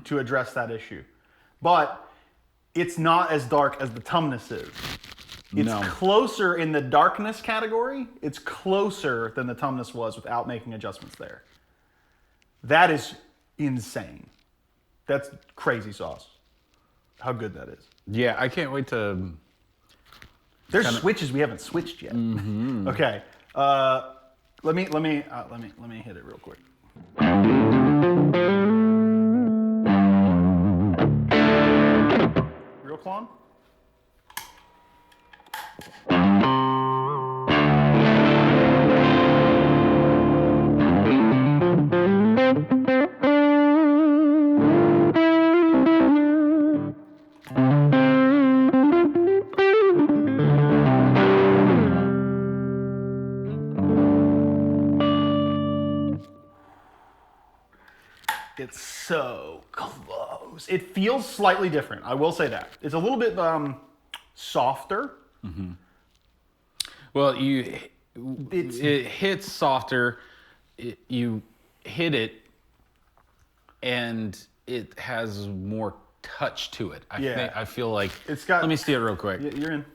to address that issue. But it's not as dark as the Tumnus is. It's closer in the darkness category. It's closer than the Tumnus was without making adjustments there. That is insane. That's crazy sauce. How good that is. Yeah, I can't wait to... There's switches we haven't switched yet. Mm-hmm. Okay, let me hit it real quick. Real Klon? It's so close. It feels slightly different. I will say that. It's a little bit softer. Well, it hits softer. You hit it, and it has more touch to it. I feel like it's got. Let me see it real quick. You're in.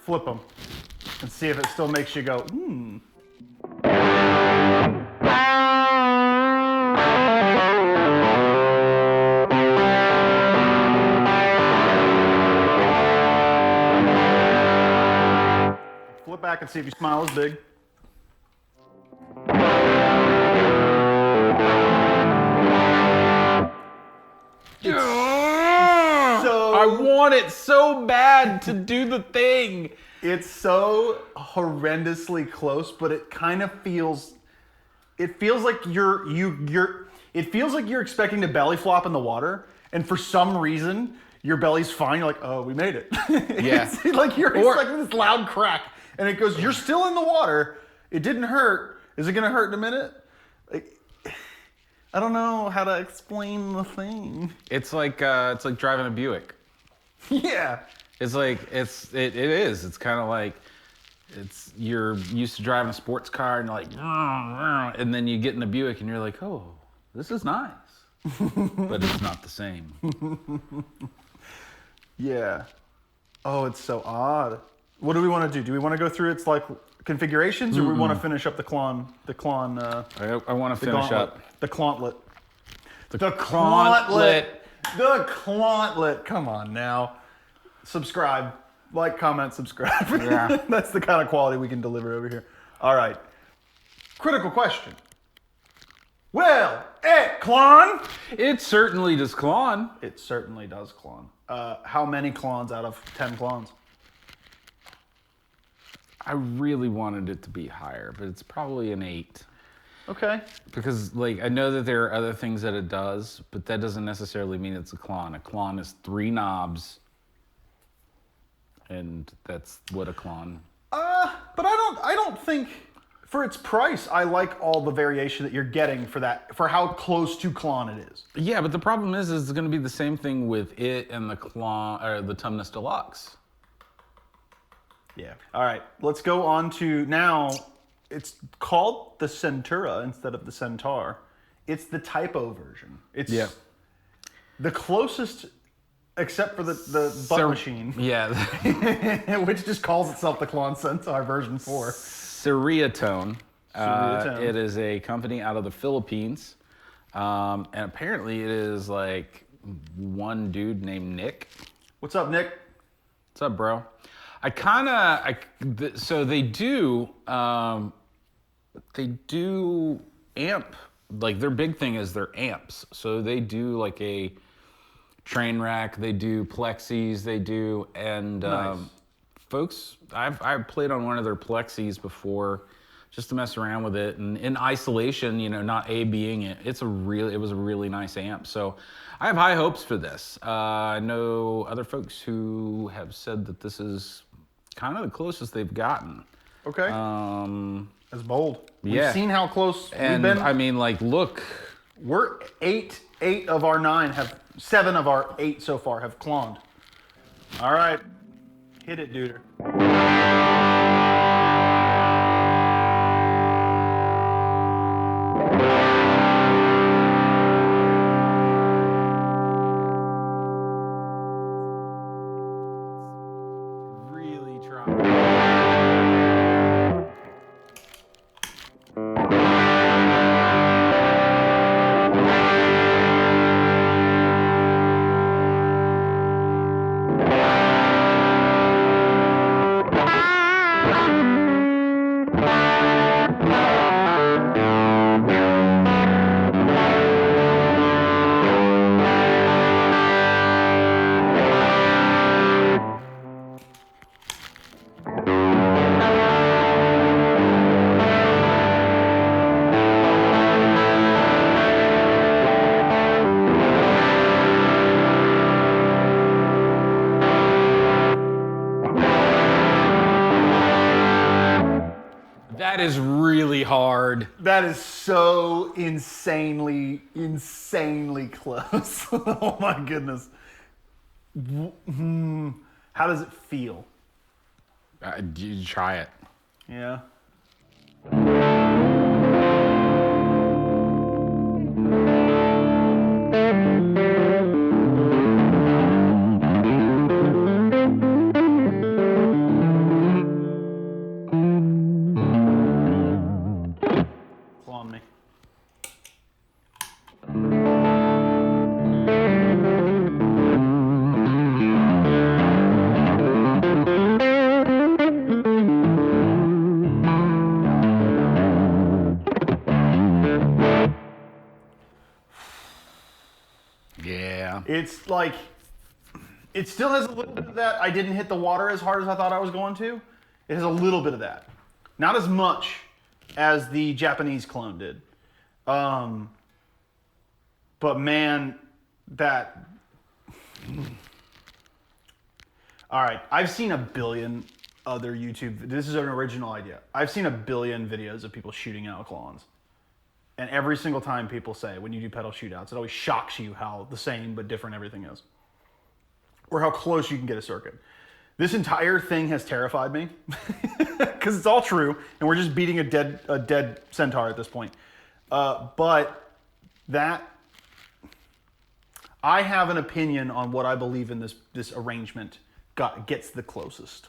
Flip them and see if it still makes you go, Flip back and see if your smile is big. I want it so bad to do the thing. It's so horrendously close, but it kind of feels. It feels like It feels like you're expecting to belly flop in the water, and for some reason your belly's fine. You're like, oh, we made it. Yeah. It's like you're expecting this loud crack, and it goes. You're still in the water. It didn't hurt. Is it gonna hurt in a minute? Like, I don't know how to explain the thing. It's like driving a Buick. Yeah. It's like it is. It's kind of like you're used to driving a sports car and you're like, and then you get in a Buick and you're like, oh, this is nice, but it's not the same. Yeah. Oh, it's so odd. What do we want to do? Do we want to go through its like configurations, or we want to finish up the Klon? I want to finish up the Klontlet. The Klontlet. The Klontlet. Come on now. Subscribe. Like, comment, subscribe. Yeah. That's the kind of quality we can deliver over here. All right. Critical question. Well, Klon. It certainly does Klon. It certainly does Klon. How many Klons out of 10 Klons? I really wanted it to be higher, but it's probably an 8. Okay. Because, like, I know that there are other things that it does, but that doesn't necessarily mean it's a Klon. A Klon is 3 knobs, and that's what a Klon. But I don't think, for its price, I like all the variation that you're getting for how close to Klon it is. Yeah, but the problem is it's going to be the same thing with it and the Klon or the Tumnus Deluxe. Yeah. All right. Let's go on to now. It's called the Centura instead of the Centaur. It's the typo version. It's the closest, except for the butt machine. Yeah. Which just calls itself the Klon Centaur version 4. Ceriatone. Ceriatone. It is a company out of the Philippines. And apparently it is like one dude named Nick. What's up, Nick? What's up, bro? So they do amp, like their big thing is their amps. So they do like a train rack, they do plexis, nice. Folks, I've played on one of their plexis before just to mess around with it, and in isolation, not A-Bing it. It was a really nice amp. So I have high hopes for this. I know other folks who have said that this is kind of the closest they've gotten. Okay. That's bold. Yeah. We've seen how close and we've been. I mean, like, look. We're 8 of our 9 have, 7 of our 8 so far have cloned. All right. Hit it, duder. Really try. That is really hard. That is so insanely close. Oh my goodness. How does it feel? You try it. Yeah. Clone me. Yeah. It's like, it still has a little bit of that. I didn't hit the water as hard as I thought I was going to. It has a little bit of that. Not as much as the Japanese clone did. But man, that... All right, I've seen a billion other YouTube... This is an original idea. I've seen a billion videos of people shooting out clones. And every single time people say, when you do pedal shootouts, it always shocks you how the same but different everything is. Or how close you can get a circuit. This entire thing has terrified me. Because it's all true, and we're just beating a dead centaur at this point. But that... I have an opinion on what I believe in this arrangement gets the closest.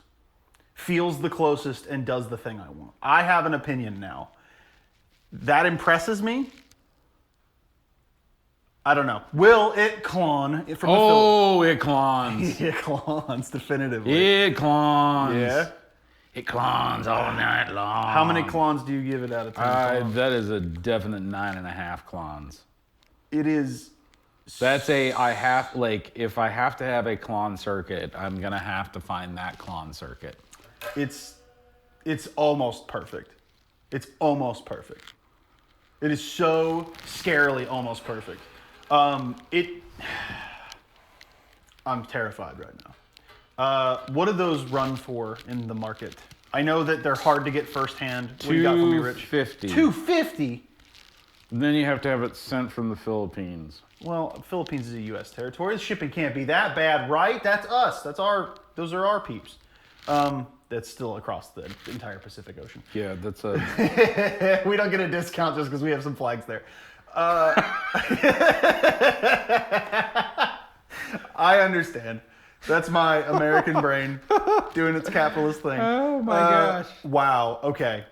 Feels the closest and does the thing I want. I have an opinion now. That impresses me. I don't know. Will it clone from it clones. It clones, definitively. It clones. Yeah? It clones all night long. How many clones do you give it out of 10? That is a definite 9.5 clones. It is... That's if I have to have a clon circuit, I'm gonna have to find that clon circuit. It's almost perfect. It's almost perfect. It is so scarily almost perfect. I'm terrified right now. What do those run for in the market? I know that they're hard to get firsthand. What do you got for me, Rich? $250. $250? Then you have to have it sent from the Philippines. Well, Philippines is a U.S. territory. The shipping can't be that bad, right? That's us. Those are our peeps. That's still across the entire Pacific Ocean. Yeah, that's a... We don't get a discount just because we have some flags there. I understand. That's my American brain doing its capitalist thing. Oh my gosh. Wow. Okay.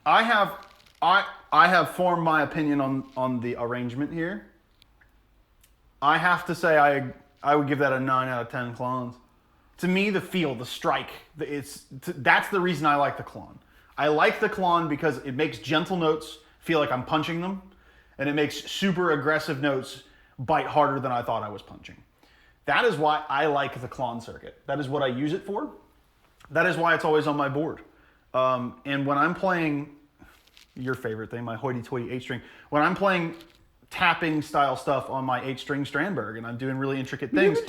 I have formed my opinion on the arrangement here. I have to say I would give that a 9 out of 10 clones. To me, the feel, the strike, that's the reason I like the Klon. I like the Klon because it makes gentle notes feel like I'm punching them, and it makes super aggressive notes bite harder than I thought I was punching. That is why I like the Klon circuit. That is what I use it for. That is why it's always on my board. And when I'm playing your favorite thing, my hoity-toity 8-string, when I'm playing tapping style stuff on my 8-string Strandberg and I'm doing really intricate things,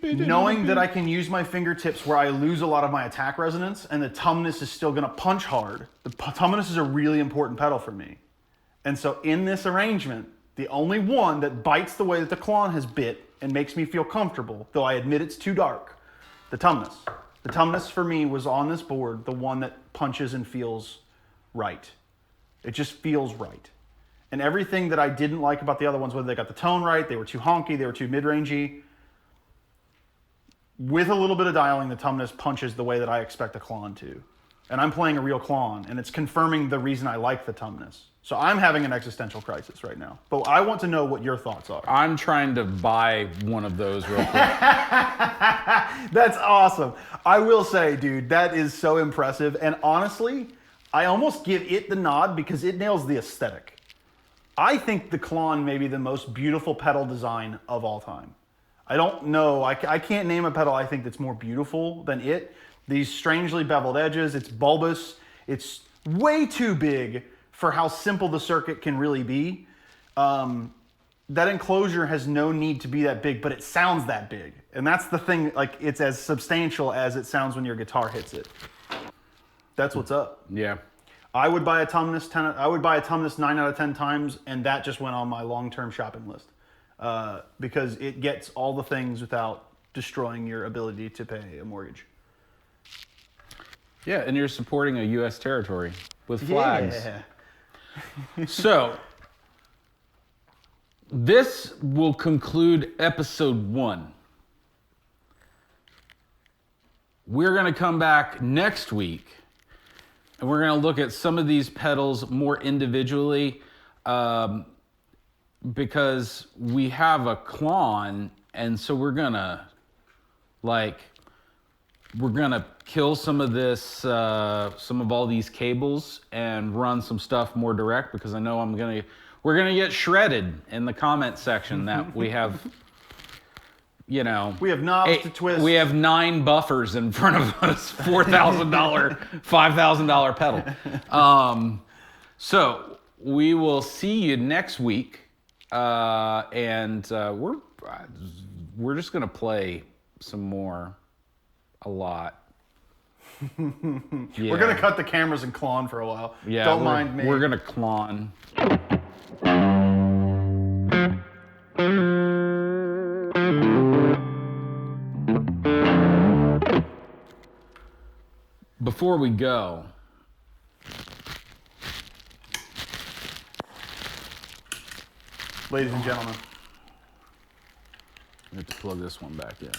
knowing that I can use my fingertips where I lose a lot of my attack resonance and the Tumnus is still gonna punch hard. The Tumnus is a really important pedal for me. And so in this arrangement, the only one that bites the way that the Klon has bit and makes me feel comfortable, though I admit it's too dark, the Tumnus. The Tumnus for me was on this board, the one that punches and feels right. It just feels right. And everything that I didn't like about the other ones, whether they got the tone right, they were too honky, they were too mid-rangey, with a little bit of dialing, the Tumnus punches the way that I expect a Klon to. And I'm playing a real Klon, and it's confirming the reason I like the Tumnus. So I'm having an existential crisis right now. But I want to know what your thoughts are. I'm trying to buy one of those real quick. That's awesome. I will say, dude, that is so impressive. And honestly, I almost give it the nod because it nails the aesthetic. I think the Klon may be the most beautiful pedal design of all time. I don't know. I can't name a pedal I think that's more beautiful than it. These strangely beveled edges. It's bulbous. It's way too big for how simple the circuit can really be. That enclosure has no need to be that big, but it sounds that big. And that's the thing, like it's as substantial as it sounds when your guitar hits it. That's what's up. Yeah. I would buy a Tumnus 10. I would buy a Tumnus 9 out of 10 times, and that just went on my long-term shopping list because it gets all the things without destroying your ability to pay a mortgage. Yeah, and you're supporting a U.S. territory with flags. Yeah. So, this will conclude episode 1. We're going to come back next week, and we're going to look at some of these pedals more individually because we have a Klon, and so we're going to, kill some of this, some of all these cables and run some stuff more direct because I know we're gonna get shredded in the comment section that we have, we have knobs to twist. We have 9 buffers in front of us, $4,000, $5,000 pedal. So we will see you next week, and we're just gonna play some more. A lot. Yeah. We're gonna cut the cameras and Klon for a while. Yeah, don't mind me. We're gonna Klon. Before we go, ladies and gentlemen, I have to plug this one back in.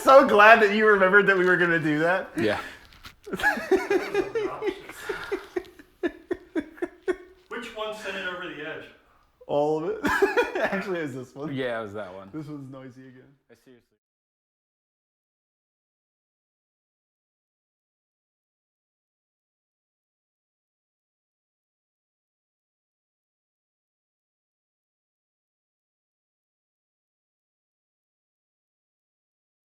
So glad that you remembered that we were going to do that. Yeah. Which one sent it over the edge? All of it. Actually, it was this one. Yeah, it was that one. This one's noisy again. I seriously.